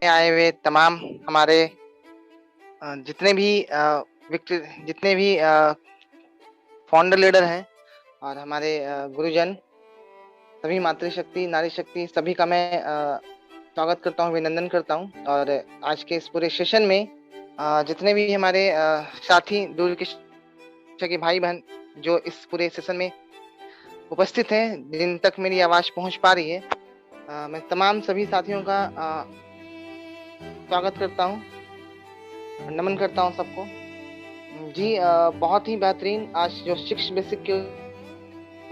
आए हुए तमाम हमारे जितने भी व्यक्ति जितने भी फाउंडर लीडर हैं और हमारे गुरुजन, सभी मातृशक्ति, नारी शक्ति, सभी का मैं स्वागत करता हूँ, अभिनंदन करता हूँ। और आज के इस पूरे सेशन में जितने भी हमारे साथी, दूर के भाई बहन जो इस पूरे सेशन में उपस्थित हैं, जिन तक मेरी आवाज पहुंच पा रही है, मैं तमाम सभी साथियों का स्वागत करता हूँ, नमन करता हूँ सबको। जी, बहुत ही बेहतरीन आज जो 6 बेसिक के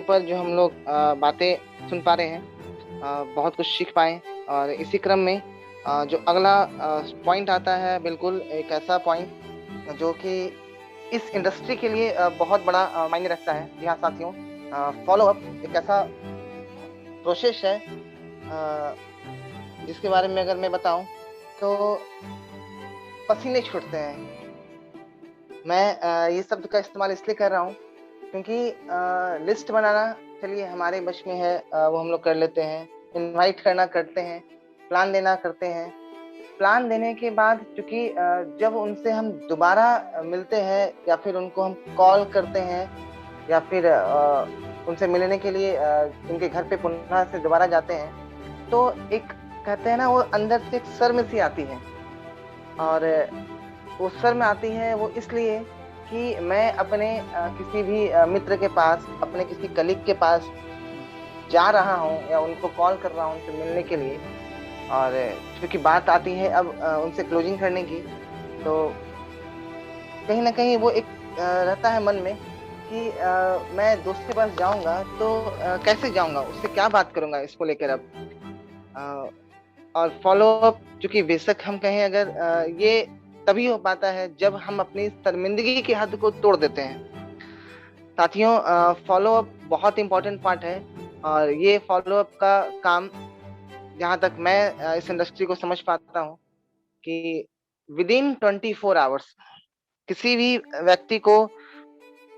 ऊपर जो हम लोग बातें सुन पा रहे हैं, बहुत कुछ सीख पाए। और इसी क्रम में जो अगला पॉइंट आता है, बिल्कुल एक ऐसा पॉइंट जो कि इस इंडस्ट्री के लिए बहुत बड़ा मायने रखता है। जी हाँ साथियों, फॉलो अप एक ऐसा प्रोसेस है जिसके बारे में अगर मैं बताऊं तो पसीने छूटते हैं। मैं ये शब्द का इस्तेमाल इसलिए कर रहा हूँ क्योंकि लिस्ट बनाना चलिए हमारे बश में है, वो हम लोग कर लेते हैं। इनवाइट करना करते हैं, प्लान देना करते हैं। प्लान देने के बाद क्योंकि जब उनसे हम दोबारा मिलते हैं या फिर उनको हम कॉल करते हैं या फिर उनसे मिलने के लिए उनके घर पे पुनः से दोबारा जाते हैं, तो एक कहते हैं ना, वो अंदर से एक शर्म सी आती है। और वो शर्म आती है वो इसलिए कि मैं अपने किसी भी मित्र के पास, अपने किसी कलीग के पास जा रहा हूँ या उनको कॉल कर रहा हूँ उनसे मिलने के लिए। और क्योंकि बात आती है अब उनसे क्लोजिंग करने की, तो कहीं ना कहीं वो एक रहता है मन में कि मैं दोस्त के पास जाऊंगा तो कैसे जाऊंगा, उससे क्या बात करूंगा इसको लेकर अब। और फॉलो अप चूंकि बेशक हम कहें अगर ये तभी हो पाता है जब हम अपनी शर्मिंदगी की हद को तोड़ देते हैं। साथियों, फॉलो अप बहुत इंपॉर्टेंट पार्ट है। और ये फॉलो अप का काम, जहां तक मैं इस इंडस्ट्री को समझ पाता हूँ, कि विद इन 24 आवर्स किसी भी व्यक्ति को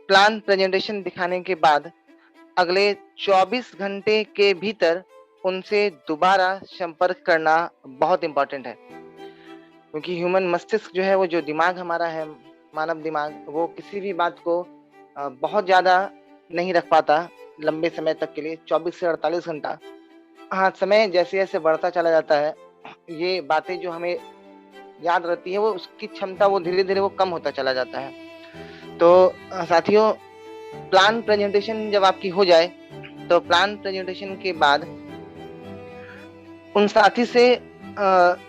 प्लान प्रेजेंटेशन दिखाने के बाद अगले 24 घंटे के भीतर उनसे दोबारा संपर्क करना बहुत इंपॉर्टेंट है। क्योंकि ह्यूमन मस्तिष्क जो है, वो जो दिमाग हमारा है, मानव दिमाग, वो किसी भी बात को बहुत ज्यादा नहीं रख पाता लंबे समय तक के लिए, 24 से 48 घंटा। हाँ, समय जैसे जैसे बढ़ता चला जाता है, ये बातें जो हमें याद रहती है, वो उसकी क्षमता वो धीरे धीरे वो कम होता चला जाता है। तो साथियों, प्लान प्रेजेंटेशन जब आपकी हो जाए, तो प्लान प्रेजेंटेशन के बाद उन साथी से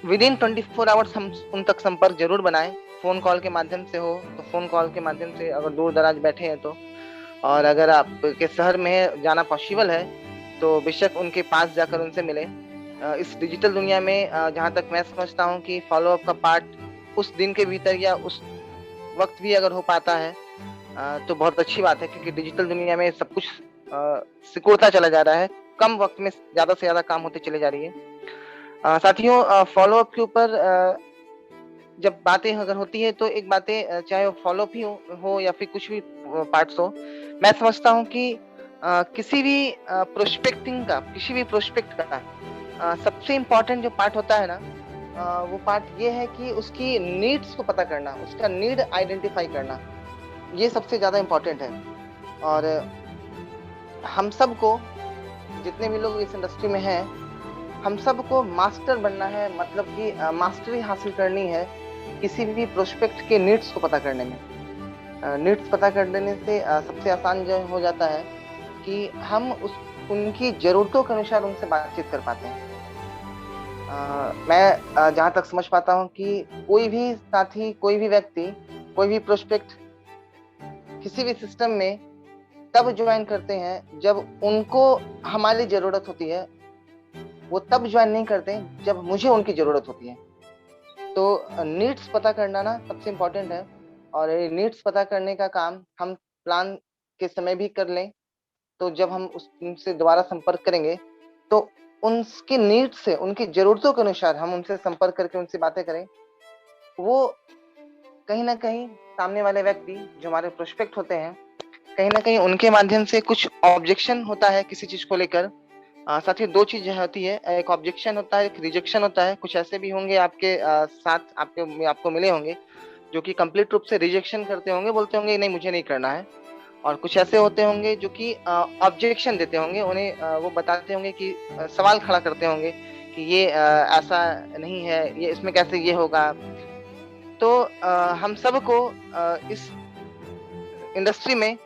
विद इन 24 आवर्स हम उन तक संपर्क जरूर बनाएं। फोन कॉल के माध्यम से हो तो फोन कॉल के माध्यम से, अगर दूर दराज बैठे हैं तो। और अगर आपके शहर में जाना पॉसिबल है तो बेशक उनके पास जाकर उनसे मिले। इस डिजिटल दुनिया में जहाँ तक मैं समझता हूँ कि फॉलो अप का पार्ट उस दिन के भीतर या उस वक्त भी अगर हो पाता है तो बहुत अच्छी बात है, क्योंकि डिजिटल दुनिया में सब कुछ सिकुड़ता चला जा रहा है, कम वक्त में ज्यादा से ज्यादा काम होते चले जा रही है। साथियों, फॉलो अप के ऊपर जब बातें अगर होती है तो एक बातें, चाहे वो फॉलो अप ही हो या फिर कुछ भी पार्ट्स हो, मैं समझता हूँ कि किसी भी प्रोस्पेक्टिंग का, किसी भी प्रोस्पेक्ट का सबसे इम्पोर्टेंट जो पार्ट होता है ना, वो पार्ट ये है कि उसकी नीड्स को पता करना, उसका नीड आइडेंटिफाई करना, ये सबसे ज्यादा इम्पोर्टेंट है। और हम सबको, जितने भी लोग इस इंडस्ट्री में हैं, हम सबको मास्टर बनना है, मतलब कि मास्टरी हासिल करनी है किसी भी प्रोस्पेक्ट के नीड्स को पता करने में। नीड्स पता कर लेने से सबसे आसान जो हो जाता है कि हम उनकी जरूरतों के अनुसार उनसे बातचीत कर पाते हैं। मैं जहाँ तक समझ पाता हूँ कि कोई भी साथी, कोई भी व्यक्ति, कोई भी प्रोस्पेक्ट किसी भी सिस्टम में तब ज्वाइन करते हैं जब उनको हमारी जरूरत होती है। वो तब ज्वाइन नहीं करते जब मुझे उनकी जरूरत होती है। तो नीड्स पता करना ना सबसे इम्पोर्टेंट है। और नीड्स पता करने का काम हम प्लान के समय भी कर लें, तो जब हम उनसे दोबारा संपर्क करेंगे तो उनकी नीड से, उनकी जरूरतों के अनुसार हम उनसे संपर्क करके उनसे बातें करें। वो कहीं ना कहीं सामने वाले व्यक्ति जो हमारे प्रोस्पेक्ट होते हैं, कहीं ना कहीं उनके माध्यम से कुछ ऑब्जेक्शन होता है किसी चीज को लेकर। साथ ही दो चीजें होती है, एक ऑब्जेक्शन होता है, एक रिजेक्शन होता है। कुछ ऐसे भी होंगे आपके साथ, आपको मिले होंगे जो कि कंप्लीट रूप से रिजेक्शन करते होंगे, बोलते होंगे नहीं मुझे नहीं करना है। और कुछ ऐसे होते होंगे जो कि ऑब्जेक्शन देते होंगे, उन्हें वो बताते होंगे कि सवाल खड़ा करते होंगे कि ये ऐसा नहीं है, ये इसमें कैसे ये होगा। तो हम सबको इस इंडस्ट्री में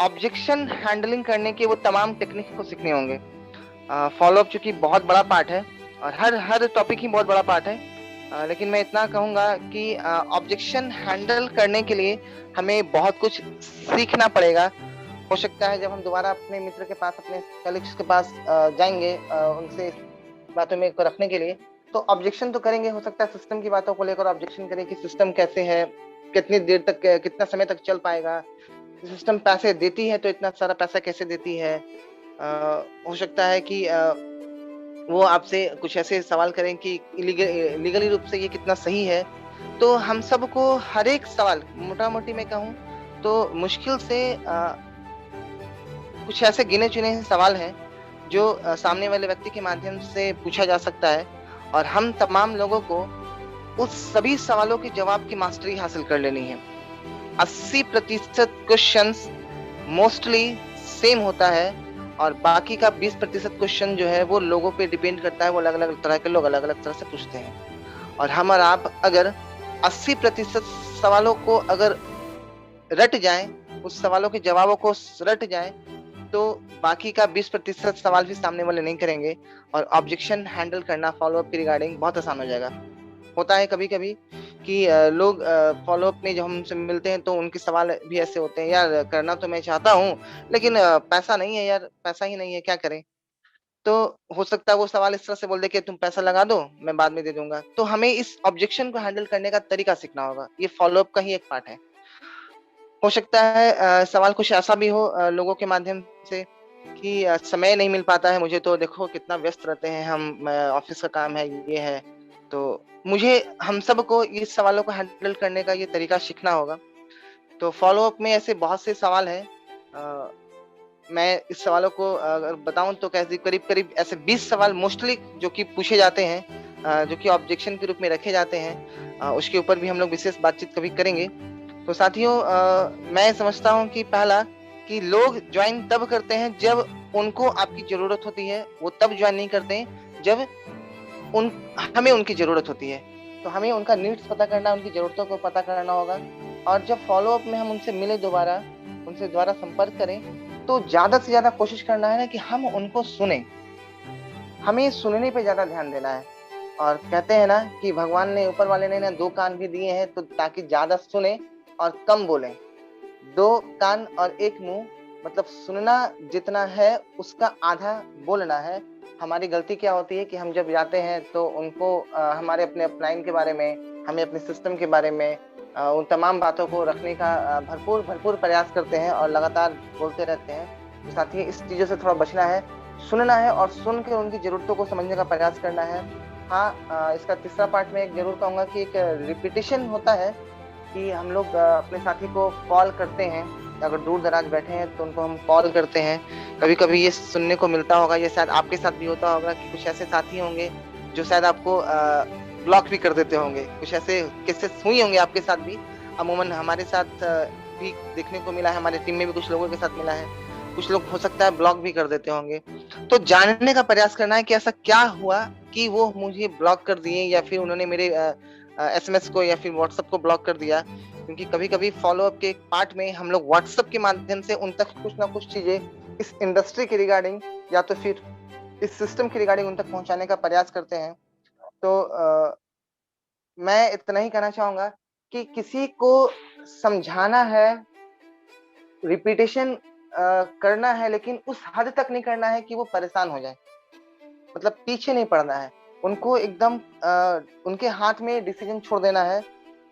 ऑब्जेक्शन हैंडलिंग करने के वो तमाम टेक्निक को सीखने होंगे। फॉलोअप चूंकि बहुत बड़ा पार्ट है और हर टॉपिक ही बहुत बड़ा पार्ट है, लेकिन मैं इतना कहूंगा कि ऑब्जेक्शन हैंडल करने के लिए हमें बहुत कुछ सीखना पड़ेगा। हो सकता है जब हम दोबारा अपने मित्र के पास, अपने कलीग्स के पास जाएंगे उनसे इस बातों में को रखने के लिए, तो ऑब्जेक्शन तो करेंगे। हो सकता है सिस्टम की बातों को लेकर ऑब्जेक्शन करें कि सिस्टम कैसे है, कितनी देर तक, कितना समय तक चल पाएगा, सिस्टम पैसे देती है तो इतना सारा पैसा कैसे देती है। हो सकता है कि वो आपसे कुछ ऐसे सवाल करें कि लीगली रूप से ये कितना सही है। तो हम सबको हर एक सवाल, मोटा मोटी मैं कहूँ तो मुश्किल से कुछ ऐसे गिने चुने सवाल हैं जो सामने वाले व्यक्ति के माध्यम से पूछा जा सकता है, और हम तमाम लोगों को उस सभी सवालों के जवाब की मास्टरी हासिल कर लेनी है। 80% क्वेश्चंस मोस्टली सेम होता है और बाकी का 20% क्वेश्चन जो है वो लोगों पे डिपेंड करता है। वो अलग अलग तरह के लोग अलग अलग तरह से पूछते हैं, और हम और आप अगर 80% सवालों को अगर रट जाएं, उस सवालों के जवाबों को रट जाएं, तो बाकी का 20% सवाल भी सामने वाले नहीं करेंगे और ऑब्जेक्शन हैंडल करना फॉलोअप के रिगार्डिंग बहुत आसान हो जाएगा। होता है कभी कभी कि लोग फॉलोअप में जब हमसे मिलते हैं तो उनके सवाल भी ऐसे होते हैं, यार करना तो मैं चाहता हूँ लेकिन पैसा नहीं है यार, पैसा ही नहीं है, क्या करें। तो हो सकता है वो सवाल इस तरह से बोल दे कि तुम पैसा लगा दो, मैं बाद में दे दूंगा। तो हमें इस ऑब्जेक्शन को हैंडल करने का तरीका सीखना होगा, ये फॉलोअप का ही एक पार्ट है। हो सकता है सवाल कुछ ऐसा भी हो लोगों के माध्यम से कि समय नहीं मिल पाता है, मुझे तो देखो कितना व्यस्त रहते हैं हम, ऑफिस का काम है, ये है। तो मुझे, हम सबको इस सवालों को हैंडल करने का ये तरीका सीखना होगा। तो फॉलोअप में ऐसे बहुत से सवाल हैं। मैं इस सवालों को अगर बताऊं तो कैसे करीब करीब ऐसे 20 सवाल मोस्टली जो कि पूछे जाते हैं, जो कि ऑब्जेक्शन के रूप में रखे जाते हैं, उसके ऊपर भी हम लोग विशेष बातचीत कभी करेंगे। तो साथियों, मैं समझता हूं कि पहला, कि लोग ज्वाइन तब करते हैं जब उनको आपकी जरूरत होती है, वो तब ज्वाइन नहीं करते हैं जब हमें उनकी जरूरत होती है। तो हमें उनका नीड्स पता करना, उनकी जरूरतों को पता करना होगा। और जब फॉलोअप में हम उनसे मिले, दोबारा उनसे दोबारा संपर्क करें, तो ज्यादा से ज्यादा कोशिश करना है कि हम उनको सुने। हमें सुनने पे ज्यादा ध्यान देना है। और कहते हैं ना कि भगवान ने, ऊपर वाले ने ना 2 कान भी दिए हैं, तो ताकि ज्यादा सुने और कम बोले। 2 कान और 1 मुंह, मतलब सुनना जितना है उसका आधा बोलना है। हमारी गलती क्या होती है कि हम जब जाते हैं तो उनको हमारे अपने अपलाइन के बारे में, हमें अपने सिस्टम के बारे में, उन तमाम बातों को रखने का भरपूर प्रयास करते हैं और लगातार बोलते रहते हैं। तो साथ ही इस चीजों से थोड़ा बचना है, सुनना है और सुन के उनकी जरूरतों को समझने का प्रयास करना है। हाँ, इसका तीसरा पार्ट में एक जरूर कहूंगा कि एक रिपीटिशन होता है कि हम लोग अपने साथी को कॉल करते हैं। अगर दूर दराज बैठे हैं तो उनको हम कॉल करते हैं। कभी कभी ये सुनने को मिलता होगा, ये शायद आपके साथ भी होता होगा कि कुछ ऐसे साथी होंगे जो शायद आपको ब्लॉक भी कर देते होंगे। कुछ ऐसे केसेस हुई होंगे आपके साथ भी, अमूमन हमारे साथ भी देखने को मिला है, हमारे टीम में भी कुछ लोगों के साथ मिला है। कुछ लोग हो सकता है ब्लॉक भी कर देते होंगे। तो जानने का प्रयास करना है कि ऐसा क्या हुआ कि वो मुझे ब्लॉक कर दिए, या फिर उन्होंने मेरे SMS को या फिर व्हाट्सएप को ब्लॉक कर दिया। क्योंकि कभी कभी फॉलोअप के पार्ट में हम लोग व्हाट्सएप के माध्यम से उन तक कुछ ना कुछ चीजें इस इंडस्ट्री के रिगार्डिंग या तो फिर इस सिस्टम के रिगार्डिंग उन तक पहुंचाने का प्रयास करते हैं। तो मैं इतना ही कहना चाहूंगा कि किसी को समझाना है, रिपीटेशन करना है, लेकिन उस हद तक नहीं करना है कि वो परेशान हो जाए। मतलब पीछे नहीं पड़ना है, उनको एकदम उनके हाथ में डिसीजन छोड़ देना है।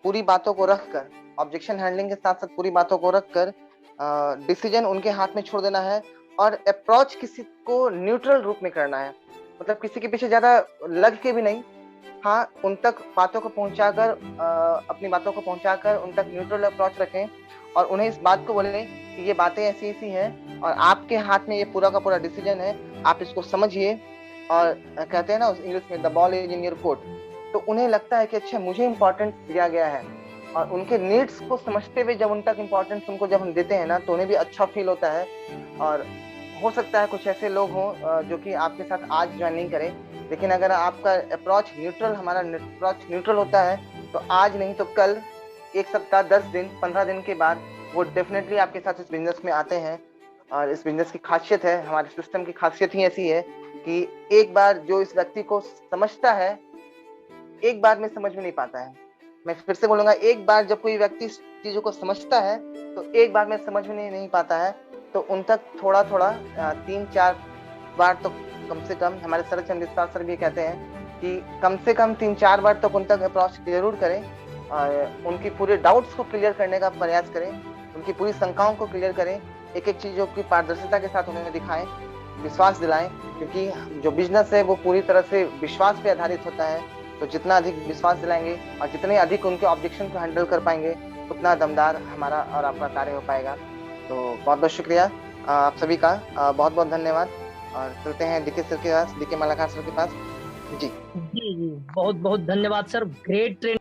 पूरी बातों को रखकर, ऑब्जेक्शन हैंडलिंग के साथ साथ पूरी बातों को रखकर डिसीजन उनके हाथ में छोड़ देना है। और अप्रोच किसी को न्यूट्रल रूप में करना है, मतलब किसी के पीछे ज्यादा लग के भी नहीं। हाँ, उन तक बातों को पहुंचाकर, अपनी बातों को पहुंचाकर उन तक न्यूट्रल अप्रोच रखें और उन्हें इस बात को बोलें ये बातें ऐसी ऐसी हैं और आपके हाथ में ये पूरा का पूरा डिसीजन है, आप इसको समझिए। और कहते हैं ना इंग्लिश में, the ball is in your court. तो उन्हें लगता है कि अच्छा मुझे इम्पोर्टेंस दिया गया है, और उनके नीड्स को समझते हुए जब उन तक इम्पोर्टेंस उनको जब हम देते हैं ना, तो उन्हें भी अच्छा फील होता है। और हो सकता है कुछ ऐसे लोग हों जो कि आपके साथ आज ज्वाइन नहीं करें, लेकिन अगर आपका अप्रोच न्यूट्रल, हमारा अप्रोच न्यूट्रल होता है, तो आज नहीं तो कल, एक सप्ताह, 10 दिन, 15 दिन के बाद वो डेफिनेटली आपके साथ इस बिजनेस में आते हैं। और इस बिजनेस की खासियत है, हमारे सिस्टम की खासियत ही ऐसी है कि एक बार जो इस व्यक्ति को समझता है, एक बार में समझ में नहीं पाता है। मैं फिर से बोलूंगा, एक बार जब कोई व्यक्ति चीजों को समझता है तो एक बार में समझ में नहीं पाता है। तो उन तक थोड़ा थोड़ा 3-4 बार तो कम से कम, हमारे शरद सर भी कहते हैं कि कम से कम 3-4 बार तक उन तक अप्रोच जरूर करें, और उनकी पूरे डाउट्स को क्लियर करने का प्रयास करें, उनकी पूरी शंकाओं को क्लियर करें, एक एक चीजों की पारदर्शिता के साथ उन्हें दिखाएं, विश्वास दिलाएं। क्योंकि जो बिजनेस है वो पूरी तरह से विश्वास पे आधारित होता है। तो जितना अधिक विश्वास दिलाएंगे और जितने अधिक उनके ऑब्जेक्शन को हैंडल कर पाएंगे, उतना दमदार हमारा और आपका कार्य हो पाएगा। तो बहुत बहुत शुक्रिया आप सभी का, बहुत बहुत धन्यवाद। और चलते हैं डीके सर के पास, डीके मालाकार सर के पास। जी जी जी, बहुत बहुत धन्यवाद सर, ग्रेट ट्रेनिंग।